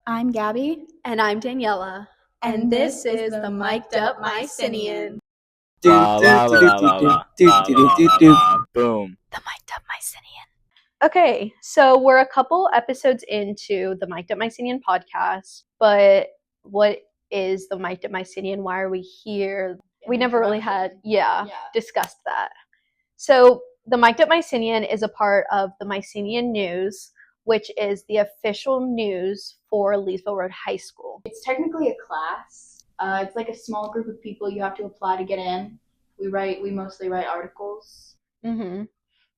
I'm Gabby. And I'm Daniela. And this is the Mic'ed Up Mycenaean. Boom. The Mic'ed Up Mycenaean. Okay, so we're a couple episodes into the Mic'ed Up Mycenaean podcast, but what is the Mic'ed Up Mycenaean? Why are we here? We never really had, discussed that. So the Mic'ed Up Mycenaean is a part of the Mycenaean News, which is the official news for Leesville Road High School. It's technically a class. It's like a small group of people you have to apply to get in. We mostly write articles. Mm-hmm.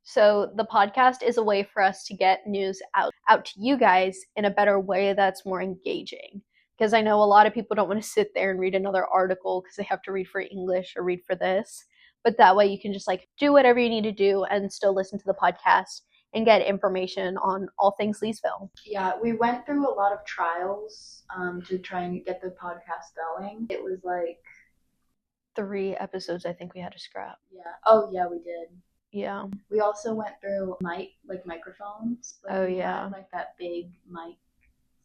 So the podcast is a way for us to get news out to you guys in a better way that's more engaging. Because I know a lot of people don't want to sit there and read another article because they have to read for English or read for this. But that way you can just do whatever you need to do and still listen to the podcast and get information on all things Leesville. Yeah, we went through a lot of trials to try and get the podcast going. It was 3 episodes I think we had to scrap. Yeah. Oh, yeah, we did. Yeah. We also went through microphones. We had, that big mic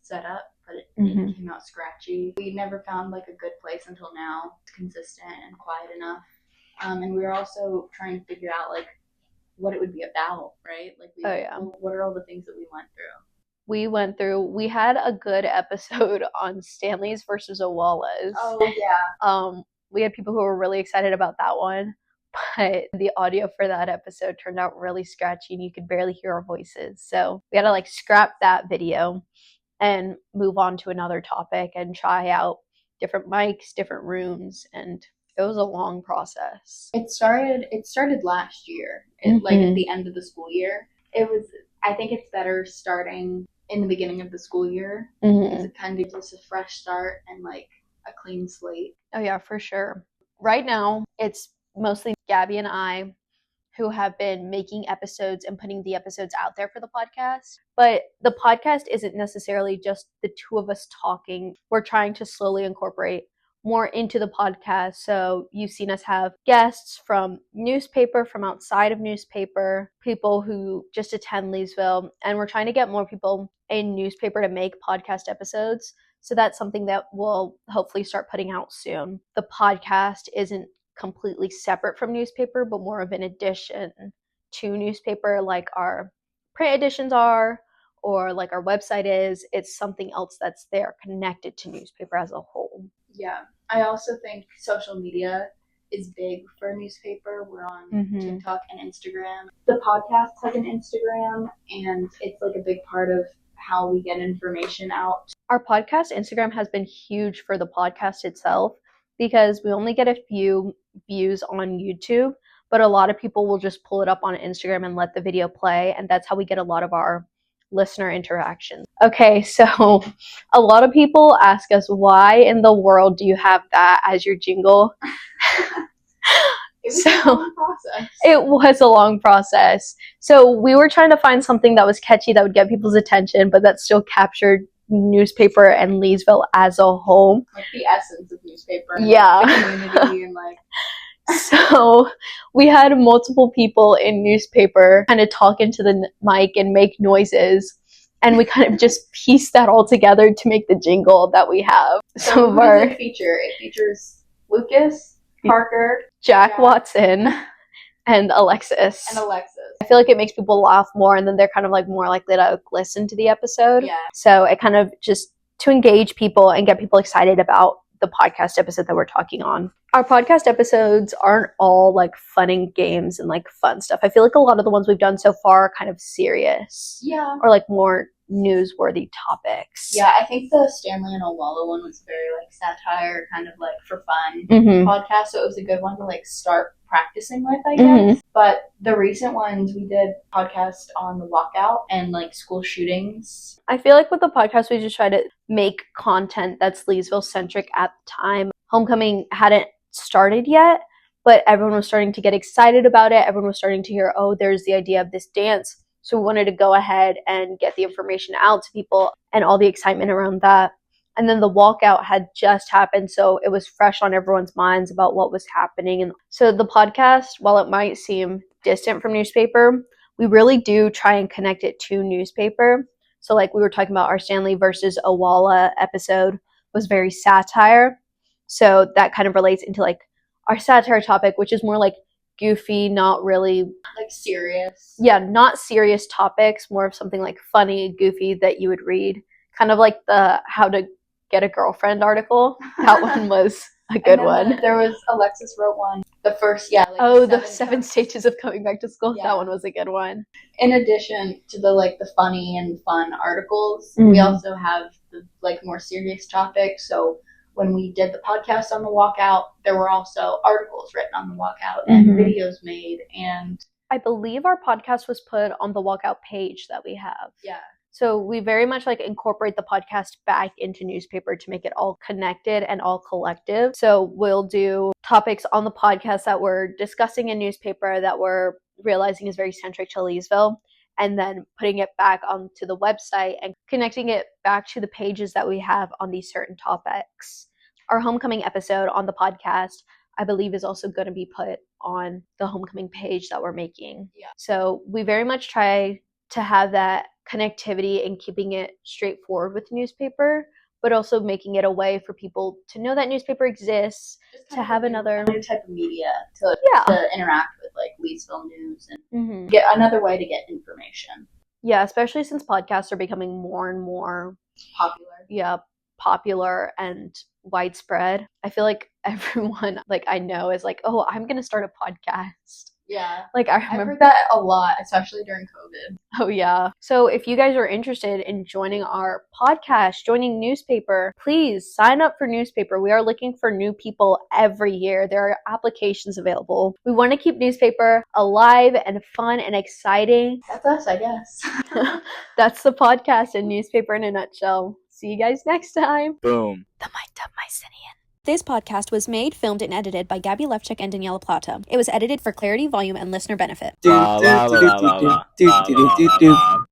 setup, but it came out scratchy. We never found a good place until now. It's consistent and quiet enough. And we were also trying to figure out what it would be about, right? What are all the things that we had a good episode on Stanley's versus Owalas. Oh yeah. We had people who were really excited about that one, but the audio for that episode turned out really scratchy and you could barely hear our voices. So we had to scrap that video and move on to another topic and try out different mics, different rooms, and it was a long process. It started last year, at the end of the school year. I think it's better starting in the beginning of the school year. Because it kind of gives a fresh start and a clean slate. Oh yeah, for sure. Right now, it's mostly Gabby and I who have been making episodes and putting the episodes out there for the podcast. But the podcast isn't necessarily just the two of us talking. We're trying to slowly incorporate more into the podcast. So you've seen us have guests from newspaper, from outside of newspaper, people who just attend Leesville, and we're trying to get more people in newspaper to make podcast episodes. So that's something that we'll hopefully start putting out soon. The podcast isn't completely separate from newspaper, but more of an addition to newspaper, like our print editions are, or like our website is. It's something else that's there connected to newspaper as a whole. Yeah. I also think social media is big for a newspaper. We're on TikTok and Instagram. The podcast has an Instagram, and it's a big part of how we get information out. Our podcast Instagram has been huge for the podcast itself because we only get a few views on YouTube, but a lot of people will just pull it up on Instagram and let the video play, and that's how we get a lot of our listener interactions. Okay, so a lot of people ask us, why in the world do you have that as your jingle? It was a long process. It was a long process. So we were trying to find something that was catchy, that would get people's attention, but that still captured newspaper and Leesville as a whole. The essence of newspaper. And the community and So we had multiple people in newspaper kind of talk into the mic and make noises, and we kind of just pieced that all together to make the jingle that we have. So who does it feature? It features Lucas, Parker, Jack Watson, and Alexis. I feel like it makes people laugh more, and then they're kind of more likely to listen to the episode. Yeah. So it kind of just to engage people and get people excited about the podcast episode that we're talking on. Our podcast episodes aren't all fun and games and fun stuff. I feel like a lot of the ones we've done so far are kind of serious. Yeah. Or more newsworthy topics. Yeah, I think the Stanley and Owala one was very satire, kind of for fun podcast. So it was a good one to start practicing with, I guess. But the recent ones, we did podcast on the walkout and school shootings. I feel like with the podcast, we just try to make content that's Leesville centric at the time. Homecoming hadn't started yet, but everyone was starting to get excited about it. Everyone was starting to hear, oh, there's the idea of this dance. So we wanted to go ahead and get the information out to people and all the excitement around that. And then the walkout had just happened, so it was fresh on everyone's minds about what was happening. And so the podcast, while it might seem distant from newspaper, we really do try and connect it to newspaper. So like we were talking about our Stanley versus Owala episode was very satire. So that kind of relates into like our satire topic, which is more like goofy, not really like serious. Yeah, not serious topics, more of something like funny, goofy that you would read. Kind of like the How to Get a Girlfriend article. That one was a good one. There was Alexis wrote one. The first, the seven stages of coming back to school. Yeah. That one was a good one. In addition to the funny and fun articles, we also have the more serious topics. So when we did the podcast on the walkout, there were also articles written on the walkout and videos made. And I believe our podcast was put on the walkout page that we have. Yeah. So we very much incorporate the podcast back into newspaper to make it all connected and all collective. So we'll do topics on the podcast that we're discussing in newspaper that we're realizing is very centric to Leesville, and then putting it back onto the website and connecting it back to the pages that we have on these certain topics. Our homecoming episode on the podcast, I believe, is also going to be put on the homecoming page that we're making. Yeah. So we very much try to have that connectivity and keeping it straightforward with newspaper, but also making it a way for people to know that newspaper exists, to have another new type of media to interact with Leesville news and get another way to get information. Yeah, especially since podcasts are becoming more and more popular. Yeah, popular and widespread. I feel like everyone I know is oh, I'm gonna start a podcast. Yeah. I remember I've heard that a lot, especially during COVID. Oh, yeah. So if you guys are interested in joining our podcast, joining newspaper, please sign up for newspaper. We are looking for new people every year. There are applications available. We want to keep newspaper alive and fun and exciting. That's us, I guess. That's the podcast and newspaper in a nutshell. See you guys next time. Boom. The Mic'ed Up Mycenaean. This podcast was made, filmed, and edited by Gabby Levchuk and Daniela Plata. It was edited for clarity, volume, and listener benefit.